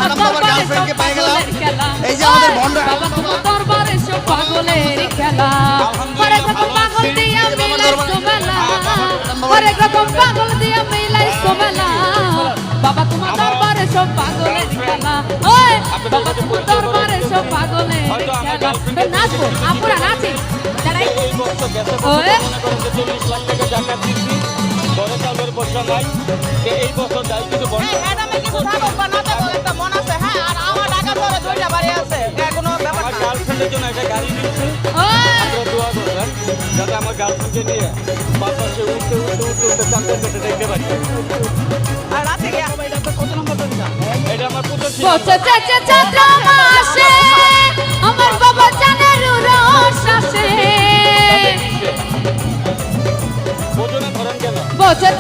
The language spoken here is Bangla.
হারাম বাবার গার্লফ্রেন্ডকে পেয়ে গেলাম। এই যে আমাদের ভন্ড বাবা তোমার দরবারে সব পাগলের খেলা, হরেক রকম পাগল দিয়া মিলাইছো মেলা, হরেক রকম পাগল দিয়া মিলাইছো মেলা। বাবা তোমার দরবারে সব পাগলের খেলা, ওই বাবা তোমার দরবারে সব পাগলের খেলা। নাচবো আমরা নাচি দাঁড়াই ওই $40 লাখ টাকা জাকাত দিচ্ছি, ঘরে চাউলের পয়সা নাই, যে এই বছর যাই কিন্তু বন্ধ। আমার গার্লফ্রেন্ডের জন্য একটা গাড়ি দিচ্ছি, আপনারা দোয়া করবেন যাতে আমার গার্লফ্রেন্ডকে নিয়ে বাতাসে উঠতে উঠতে উঠতে উঠতে চাঁদের পেটে দেখতে পারি। এটা আমার পুজো ছিল। বছর চন্দ্র মাসে আমার বাবা জানের রস আসে, ওজনে ধরেন কেন? বছর